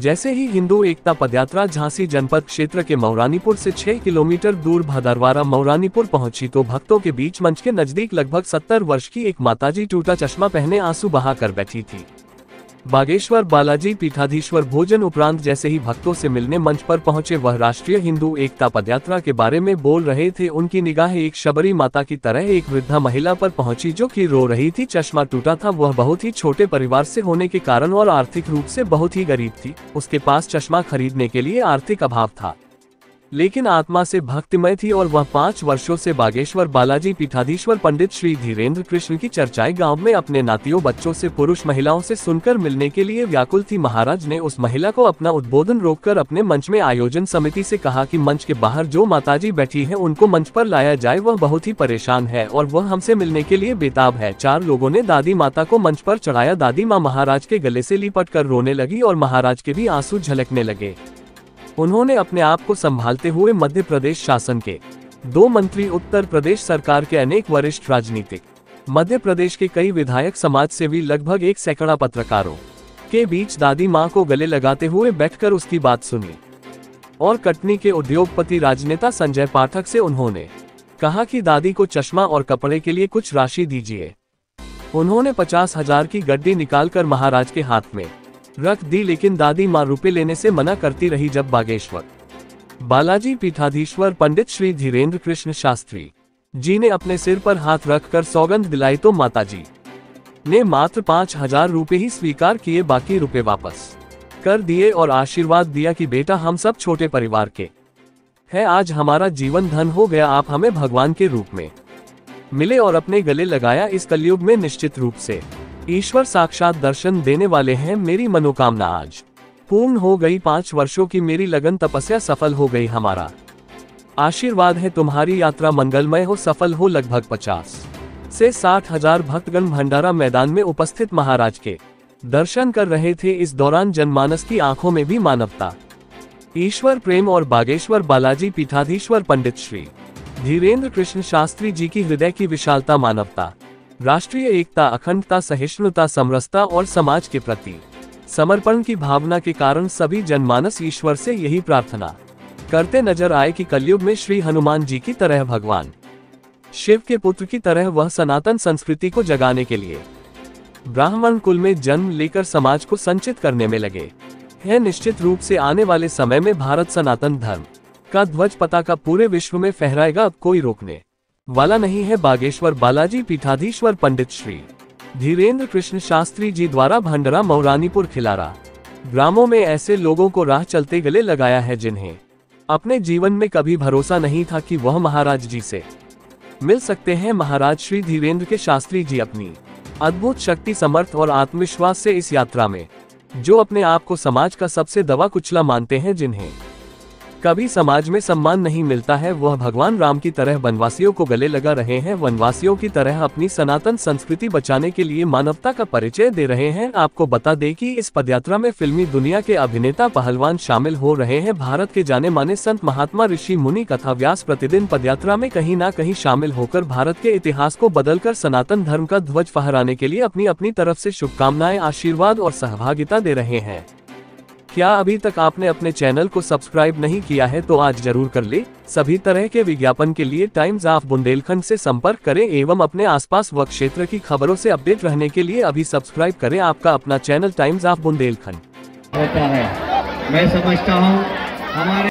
जैसे ही हिंदू एकता पदयात्रा झांसी जनपद क्षेत्र के मौरानीपुर से 6 किलोमीटर दूर भदरवाड़ा मौरानीपुर पहुंची तो भक्तों के बीच मंच के नजदीक लगभग 70 वर्ष की एक माताजी टूटा चश्मा पहने आंसू बहाकर बैठी थी। बागेश्वर बालाजी पीठाधीश्वर भोजन उपरांत जैसे ही भक्तों से मिलने मंच पर पहुंचे वह राष्ट्रीय हिंदू एकता पदयात्रा के बारे में बोल रहे थे। उनकी निगाहें एक शबरी माता की तरह एक वृद्धा महिला पर पहुंची जो कि रो रही थी। चश्मा टूटा था। वह बहुत ही छोटे परिवार से होने के कारण और आर्थिक रूप से बहुत ही गरीब थी। उसके पास चश्मा खरीदने के लिए आर्थिक अभाव था, लेकिन आत्मा से भक्तिमय थी और वह 5 वर्षों से बागेश्वर बालाजी पीठाधीश्वर पंडित श्री धीरेन्द्र कृष्ण की चर्चाएं गांव में अपने नातियों बच्चों से पुरुष महिलाओं से सुनकर मिलने के लिए व्याकुल थी। महाराज ने उस महिला को अपना उद्बोधन रोककर अपने मंच में आयोजन समिति से कहा कि मंच के बाहर जो माताजी बैठी है उनको मंच पर लाया जाए। वह बहुत ही परेशान है और वह हमसे मिलने के लिए बेताब है। 4 लोगों ने दादी माता को मंच पर चढ़ाया। दादी माँ महाराज के गले से लिपट कर रोने लगी और महाराज के भी आंसू झलकने लगे। उन्होंने अपने आप को संभालते हुए मध्य प्रदेश शासन के 2 मंत्री, उत्तर प्रदेश सरकार के अनेक वरिष्ठ राजनीतिक, मध्य प्रदेश के कई विधायक, समाज सेवी, लगभग 1 सैकड़ा पत्रकारों के बीच दादी माँ को गले लगाते हुए बैठकर उसकी बात सुनी। और कटनी के उद्योगपति राजनेता संजय पाठक से उन्होंने कहा कि दादी को चश्मा और कपड़े के लिए कुछ राशि दीजिए। उन्होंने 50,000 की गड्डी निकालकर महाराज के हाथ में रख दी, लेकिन दादी माँ रुपए लेने से मना करती रही। जब बागेश्वर बालाजी पीठाधीश्वर पंडित श्री धीरेन्द्र कृष्ण शास्त्री जी ने अपने सिर पर हाथ रखकर सौगंध दिलाई तो माताजी ने मात्र 5,000 रुपए ही स्वीकार किए, बाकी रुपए वापस कर दिए और आशीर्वाद दिया कि बेटा हम सब छोटे परिवार के हैं, आज हमारा जीवन धन हो गया, आप हमें भगवान के रूप में मिले और अपने गले लगाया। इस कलयुग में निश्चित रूप से ईश्वर साक्षात दर्शन देने वाले हैं। मेरी मनोकामना आज पूर्ण हो गई। 5 वर्षों की मेरी लगन तपस्या सफल हो गई। हमारा आशीर्वाद है तुम्हारी यात्रा मंगलमय हो, सफल हो। लगभग 50 से 60,000 भक्तगण भंडारा मैदान में उपस्थित महाराज के दर्शन कर रहे थे। इस दौरान जनमानस की आंखों में भी मानवता, ईश्वर प्रेम और बागेश्वर बालाजी पीठाधीश्वर पंडित श्री धीरेन्द्र कृष्ण शास्त्री जी की हृदय की विशालता, मानवता, राष्ट्रीय एकता, अखंडता, सहिष्णुता, समरसता और समाज के प्रति समर्पण की भावना के कारण सभी जनमानस ईश्वर से यही प्रार्थना करते नजर आए कि कलयुग में श्री हनुमान जी की तरह, भगवान शिव के पुत्र की तरह वह सनातन संस्कृति को जगाने के लिए ब्राह्मण कुल में जन्म लेकर समाज को संचित करने में लगे हैं। निश्चित रूप से आने वाले समय में भारत सनातन धर्म का ध्वज पताका पूरे विश्व में फहराएगा। अब कोई रोकने वाला नहीं है। बागेश्वर बालाजी पीठाधीश्वर पंडित श्री धीरेन्द्र कृष्ण शास्त्री जी द्वारा भंडारा मौरानीपुर खिलारा ग्रामों में ऐसे लोगों को राह चलते गले लगाया है जिन्हें अपने जीवन में कभी भरोसा नहीं था कि वह महाराज जी से मिल सकते हैं। महाराज श्री धीरेन्द्र के शास्त्री जी अपनी अद्भुत शक्ति, समर्थ और आत्मविश्वास से इस यात्रा में जो अपने आप को समाज का सबसे दबा कुचला मानते हैं, जिन्हें कभी समाज में सम्मान नहीं मिलता है, वह भगवान राम की तरह वनवासियों को गले लगा रहे हैं। वनवासियों की तरह अपनी सनातन संस्कृति बचाने के लिए मानवता का परिचय दे रहे हैं। आपको बता दें कि इस पदयात्रा में फिल्मी दुनिया के अभिनेता, पहलवान शामिल हो रहे हैं। भारत के जाने माने संत, महात्मा, ऋषि, मुनि, कथा व्यास प्रतिदिन पदयात्रा में कहीं न कहीं शामिल होकर भारत के इतिहास को बदलकर सनातन धर्म का ध्वज फहराने के लिए अपनी अपनी तरफ से शुभकामनाएं, आशीर्वाद और सहभागिता दे रहे हैं। क्या अभी तक आपने अपने चैनल को सब्सक्राइब नहीं किया है तो आज जरूर कर ले। सभी तरह के विज्ञापन के लिए टाइम्स ऑफ बुंदेलखंड से संपर्क करें एवं अपने आसपास व क्षेत्र की खबरों से अपडेट रहने के लिए अभी सब्सक्राइब करें आपका अपना चैनल टाइम्स ऑफ बुंदेलखंड। होता है, मैं समझता हूँ हमारे